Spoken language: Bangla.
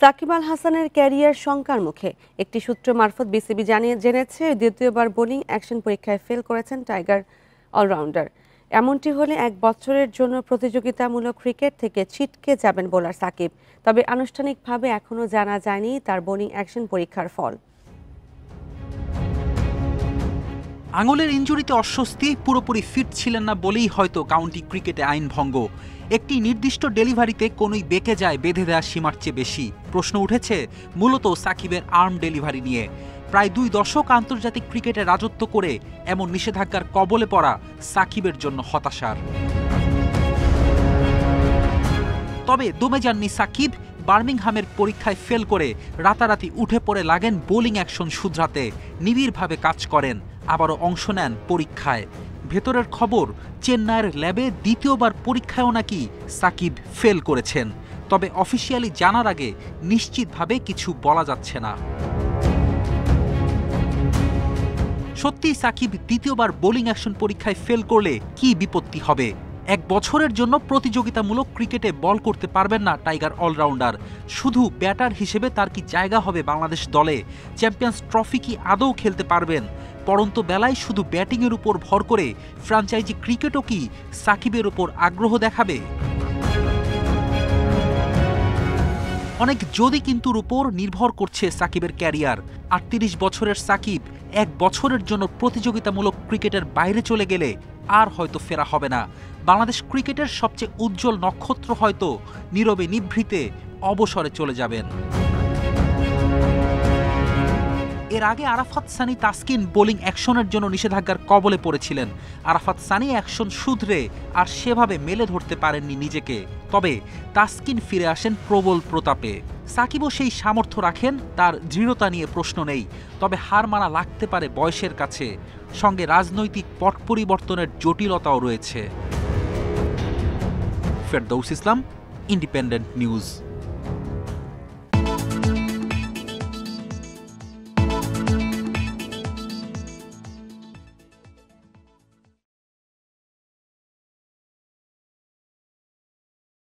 সাকিব আল হাসানের ক্যারিয়ার শঙ্কার মুখে। একটি সূত্র মারফত বিসিবি জেনেছে দ্বিতীয়বার বোলিং অ্যাকশন পরীক্ষায় ফেল করেছেন টাইগার অলরাউন্ডার। এমনটি হলে 1 বছরের জন্য প্রতিযোগিতামূলক ক্রিকেট থেকে ছিটকে যাবেন বোলার সাকিব। তবে আনুষ্ঠানিকভাবে এখনও জানা যায়নি তার বোলিং অ্যাকশন পরীক্ষার ফল। আঙুলের ইনজুরিতে অস্বস্তি, পুরোপুরি ফিট ছিলেন না বলেই হয়তো কাউন্টি ক্রিকেটে আইন ভঙ্গ। একটি নির্দিষ্ট ডেলিভারিতে কোনোই বেঁকে যায় বেঁধে দেওয়া সীমার চেয়ে বেশি। প্রশ্ন উঠেছে মূলত সাকিবের আর্ম ডেলিভারি নিয়ে। প্রায় 2 দশক আন্তর্জাতিক ক্রিকেটে রাজত্ব করে এমন নিষেধাজ্ঞার কবলে পড়া সাকিবের জন্য হতাশার। তবে দমে যাননি সাকিব। বার্মিংহামের পরীক্ষায় ফেল করে রাতারাতি উঠে পড়ে লাগেন বোলিং অ্যাকশন শুধরাতে। নিবিড়ভাবে কাজ করেন, আবারও অংশ নেন পরীক্ষায়। ভেতরের খবর, চেন্নাইয়ের ল্যাবে দ্বিতীয়বার পরীক্ষায়ও নাকি সাকিব ফেল করেছেন। তবে অফিসিয়ালি জানার আগে নিশ্চিতভাবে কিছু বলা যাচ্ছে না। সত্যি সাকিব দ্বিতীয়বার বোলিং অ্যাকশন পরীক্ষায় ফেল করলে কি বিপত্তি হবে? 1 বছরের জন্য প্রতিযোগিতামূলক ক্রিকেটে বল করতে পারবেন না টাইগার অলরাউন্ডার। শুধু ব্যাটার হিসেবে তার কি জায়গা হবে বাংলাদেশ দলে? চ্যাম্পিয়ন্স ট্রফি কি আদৌ খেলতে পারবেন? পরন্ত বেলায় শুধু ব্যাটিংয়ের উপর ভর করে ফ্র্যাঞ্চাইজি ক্রিকেটও কি সাকিবের উপর আগ্রহ দেখাবে? অনেক যদি কিন্তুর উপর নির্ভর করছে সাকিবের ক্যারিয়ার। 38 বছরের সাকিব 1 বছরের জন্য প্রতিযোগিতামূলক ক্রিকেটের বাইরে চলে গেলে আর হয়তো ফেরা হবে না। বাংলাদেশ ক্রিকেটের সবচেয়ে উজ্জ্বল নক্ষত্র হয়তো নীরবে নিভৃতে অবসরে চলে যাবেন। এর আগে আরাফাত সানি তাসকিন বোলিং অ্যাকশনের জন্য নিষেধাজ্ঞার কবলে পড়েছিলেন। আরাফাত সানি অ্যাকশন শুধরে আর সেভাবে মেলে ধরতে পারেননি নিজেকে। তবে তাসকিন ফিরে আসেন প্রবল প্রতাপে। সাকিবও সেই সামর্থ্য রাখেন, তার দৃঢ়তা নিয়ে প্রশ্ন নেই। তবে হার মানা লাগতে পারে বয়সের কাছে, সঙ্গে রাজনৈতিক পট পরিবর্তনের জটিলতাও রয়েছে। ফেরদৌস ইসলাম, ইন্ডিপেন্ডেন্ট নিউজ।